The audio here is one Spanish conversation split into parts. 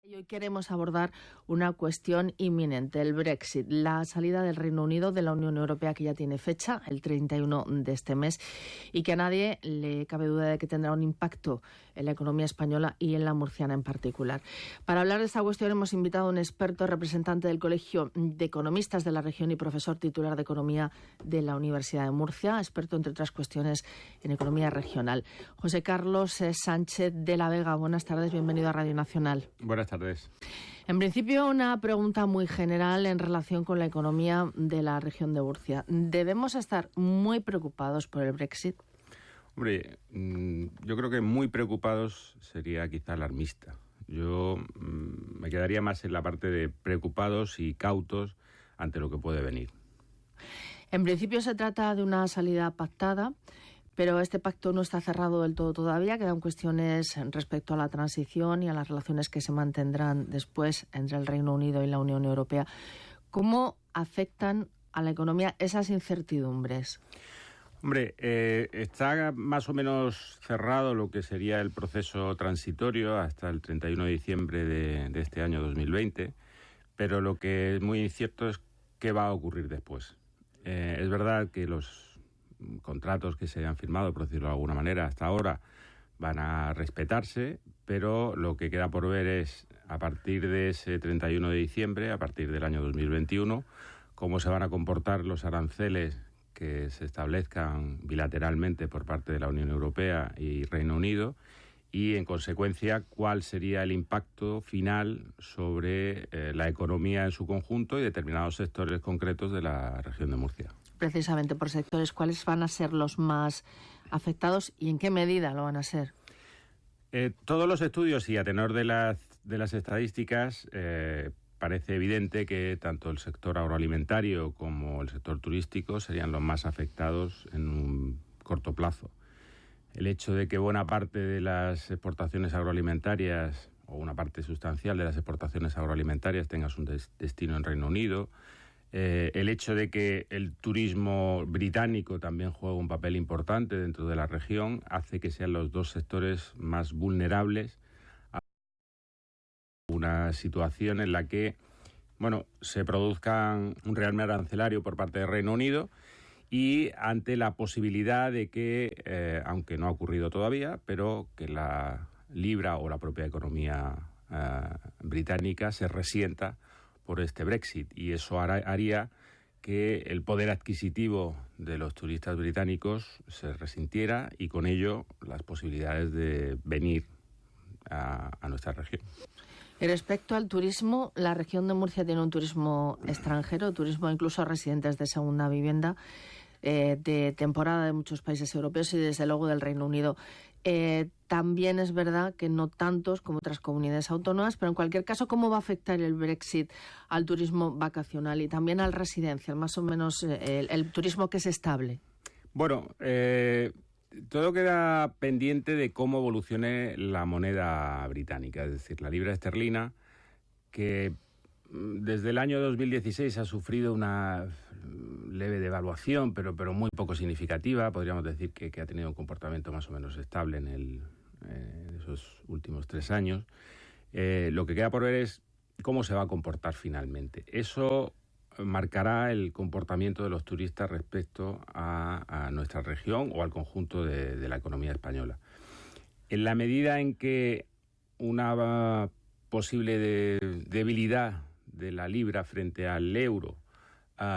Y hoy queremos abordar una cuestión inminente, el Brexit, la salida del Reino Unido de la Unión Europea, que ya tiene fecha, el 31 de este mes, y que a nadie le cabe duda de que tendrá un impacto en la economía española y en la murciana en particular. Para hablar de esta cuestión hemos invitado a un experto, representante del Colegio de Economistas de la región y profesor titular de Economía de la Universidad de Murcia, experto, entre otras cuestiones, en economía regional. José Carlos Sánchez de la Vega, buenas tardes, bienvenido a Radio Nacional. Buenas tardes. En principio, una pregunta muy general en relación con la economía de la región de Murcia. ¿Debemos estar muy preocupados por el Brexit? Hombre, yo creo que muy preocupados sería quizá alarmista. Yo me quedaría más en la parte de preocupados y cautos ante lo que puede venir. En principio se trata de una salida pactada, pero este pacto no está cerrado del todo todavía. Quedan cuestiones respecto a la transición y a las relaciones que se mantendrán después entre el Reino Unido y la Unión Europea. ¿Cómo afectan a la economía esas incertidumbres? Hombre, está más o menos cerrado lo que sería el proceso transitorio hasta el 31 de diciembre de este año 2020, pero lo que es muy incierto es qué va a ocurrir después. Es verdad que los contratos que se han firmado, por decirlo de alguna manera, hasta ahora van a respetarse, pero lo que queda por ver es, a partir de ese 31 de diciembre, a partir del año 2021, cómo se van a comportar los aranceles que se establezcan bilateralmente por parte de la Unión Europea y Reino Unido y, en consecuencia, cuál sería el impacto final sobre la economía en su conjunto y determinados sectores concretos de la región de Murcia. Precisamente por sectores, ¿cuáles van a ser los más afectados y en qué medida lo van a ser? Todos los estudios y a tenor de las estadísticas parece evidente que tanto el sector agroalimentario como el sector turístico serían los más afectados en un corto plazo. El hecho de que buena parte de las exportaciones agroalimentarias o una parte sustancial de las exportaciones agroalimentarias tenga su destino en Reino Unido, el hecho de que el turismo británico también juega un papel importante dentro de la región hace que sean los dos sectores más vulnerables a una situación en la que, se produzca un rearme arancelario por parte del Reino Unido y ante la posibilidad de que, aunque no ha ocurrido todavía, pero que la libra o la propia economía británica se resienta por este Brexit, y eso haría que el poder adquisitivo de los turistas británicos se resintiera y con ello las posibilidades de venir a nuestra región. Y respecto al turismo, la región de Murcia tiene un turismo extranjero, turismo incluso a residentes de segunda vivienda, de temporada de muchos países europeos y desde luego del Reino Unido. También es verdad que no tantos como otras comunidades autónomas, pero en cualquier caso, ¿cómo va a afectar el Brexit al turismo vacacional y también al residencial, más o menos el turismo que es estable? Bueno, todo queda pendiente de cómo evolucione la moneda británica, es decir, la libra esterlina, que desde el año 2016 ha sufrido una leve devaluación, pero muy poco significativa. Podríamos decir que ha tenido un comportamiento más o menos estable en esos últimos 3 años. Lo que queda por ver es cómo se va a comportar finalmente. Eso marcará el comportamiento de los turistas respecto a nuestra región o al conjunto de la economía española. En la medida en que una posible debilidad de la libra frente al euro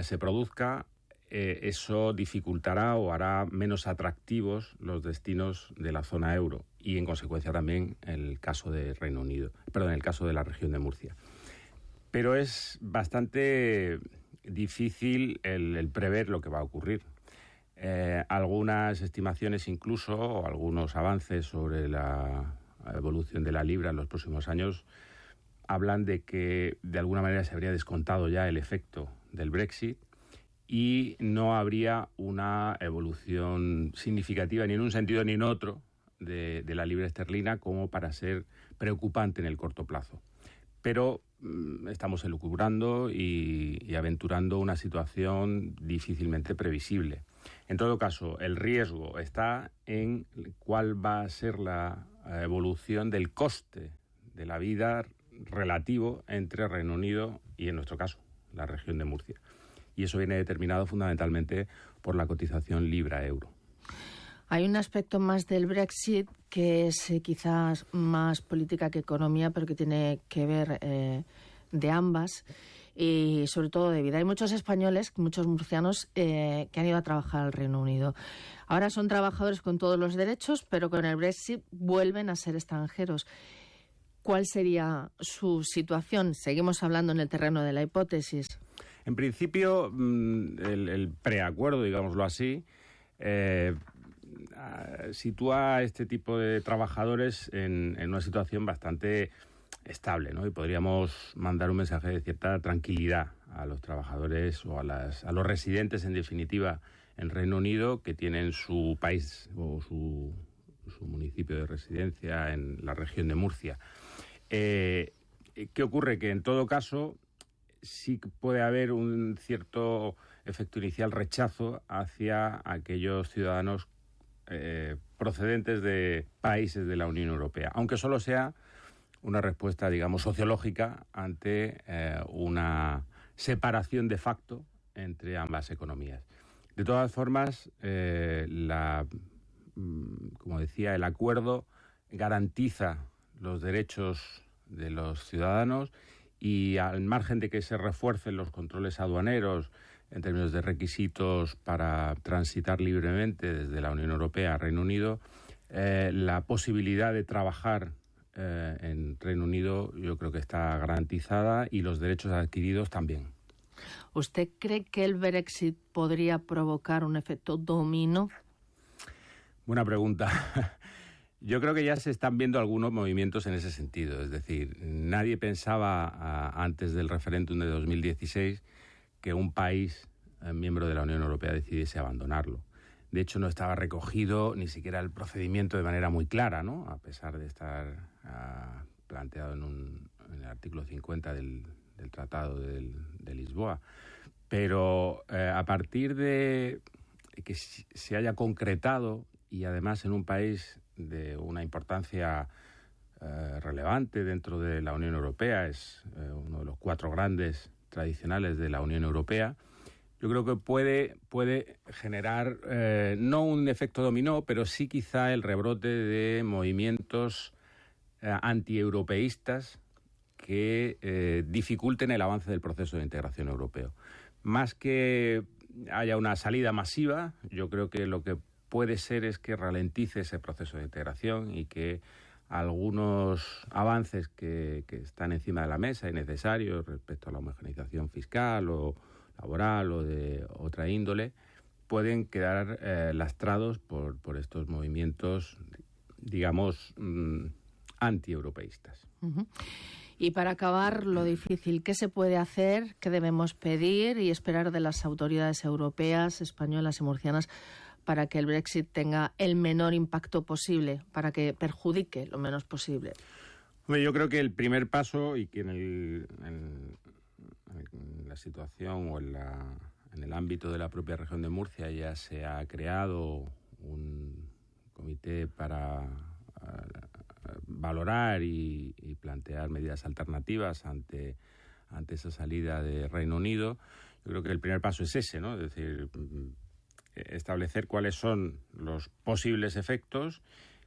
se produzca, eso dificultará o hará menos atractivos los destinos de la zona euro y, en consecuencia, también el caso de Reino Unido, el caso de la región de Murcia. Pero es bastante difícil el prever lo que va a ocurrir. Algunas estimaciones incluso, o algunos avances sobre la evolución de la libra en los próximos años, hablan de que de alguna manera se habría descontado ya el efecto del Brexit y no habría una evolución significativa ni en un sentido ni en otro de la libra esterlina como para ser preocupante en el corto plazo. Pero estamos elucubrando y aventurando una situación difícilmente previsible. En todo caso, el riesgo está en cuál va a ser la evolución del coste de la vida relativo entre Reino Unido y, en nuestro caso, la región de Murcia. Y eso viene determinado fundamentalmente por la cotización libra-euro. Hay un aspecto más del Brexit que es quizás más política que economía, pero que tiene que ver de ambas y sobre todo de vida. Hay muchos españoles, muchos murcianos que han ido a trabajar al Reino Unido. Ahora son trabajadores con todos los derechos, pero con el Brexit vuelven a ser extranjeros. ¿Cuál sería su situación? Seguimos hablando en el terreno de la hipótesis. En principio, el preacuerdo, digámoslo así, sitúa a este tipo de trabajadores en una situación bastante estable, ¿no? Y podríamos mandar un mensaje de cierta tranquilidad a los trabajadores o a los residentes, en definitiva, en Reino Unido, que tienen su país o su municipio de residencia en la región de Murcia. ¿Qué ocurre? Que en todo caso sí puede haber un cierto efecto inicial rechazo hacia aquellos ciudadanos procedentes de países de la Unión Europea, aunque solo sea una respuesta, digamos, sociológica ante una separación de facto entre ambas economías. De todas formas, como decía, el acuerdo garantiza los derechos de los ciudadanos y, al margen de que se refuercen los controles aduaneros en términos de requisitos para transitar libremente desde la Unión Europea a Reino Unido, la posibilidad de trabajar en Reino Unido yo creo que está garantizada y los derechos adquiridos también. ¿Usted cree que el Brexit podría provocar un efecto dominó? Buena pregunta. Yo creo que ya se están viendo algunos movimientos en ese sentido. Es decir, nadie pensaba antes del referéndum de 2016 que un país miembro de la Unión Europea decidiese abandonarlo. De hecho, no estaba recogido ni siquiera el procedimiento de manera muy clara, ¿no? A pesar de estar planteado en el artículo 50 del Tratado de Lisboa. Pero a partir de que se haya concretado, y además en un país de una importancia relevante dentro de la Unión Europea, es uno de los 4 grandes tradicionales de la Unión Europea, yo creo que puede generar no un efecto dominó, pero sí quizá el rebrote de movimientos antieuropeístas que dificulten el avance del proceso de integración europeo. Más que haya una salida masiva, yo creo que lo que puede ser es que ralentice ese proceso de integración y que algunos avances que están encima de la mesa y necesarios respecto a la homogeneización fiscal o laboral o de otra índole pueden quedar lastrados por estos movimientos, digamos, antieuropeístas. Uh-huh. Y para acabar, lo difícil, ¿qué se puede hacer, qué debemos pedir y esperar de las autoridades europeas, españolas y murcianas para que el Brexit tenga el menor impacto posible, para que perjudique lo menos posible? Hombre, yo creo que el primer paso, y que en la situación o en el ámbito de la propia región de Murcia ya se ha creado un comité para valorar y plantear medidas alternativas ante esa salida de Reino Unido. Yo creo que el primer paso es ese, ¿no? Es decir, establecer cuáles son los posibles efectos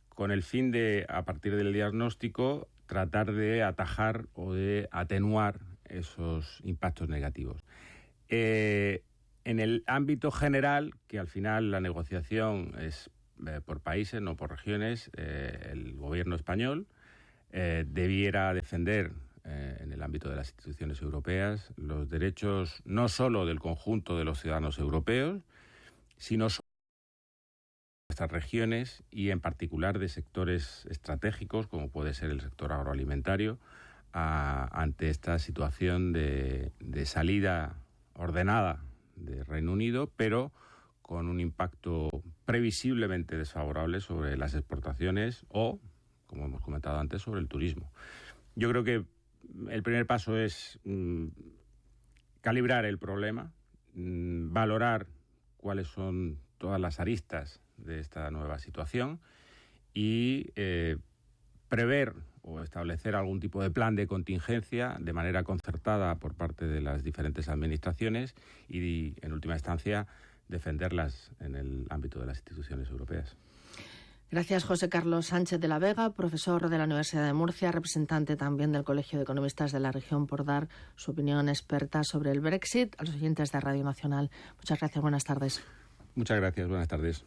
con el fin de, a partir del diagnóstico, tratar de atajar o de atenuar esos impactos negativos. En el ámbito general, que al final la negociación es por países, no por regiones, el gobierno español debiera defender en el ámbito de las instituciones europeas los derechos no solo del conjunto de los ciudadanos europeos, sino de nuestras regiones y en particular de sectores estratégicos como puede ser el sector agroalimentario ante esta situación de salida ordenada de Reino Unido, pero con un impacto previsiblemente desfavorable sobre las exportaciones o, como hemos comentado antes, sobre el turismo. Yo creo que el primer paso es calibrar el problema, valorar cuáles son todas las aristas de esta nueva situación y prever o establecer algún tipo de plan de contingencia de manera concertada por parte de las diferentes administraciones y, en última instancia, defenderlas en el ámbito de las instituciones europeas. Gracias, José Carlos Sánchez de la Vega, profesor de la Universidad de Murcia, representante también del Colegio de Economistas de la región, por dar su opinión experta sobre el Brexit. A los oyentes de Radio Nacional, muchas gracias, buenas tardes. Muchas gracias, buenas tardes.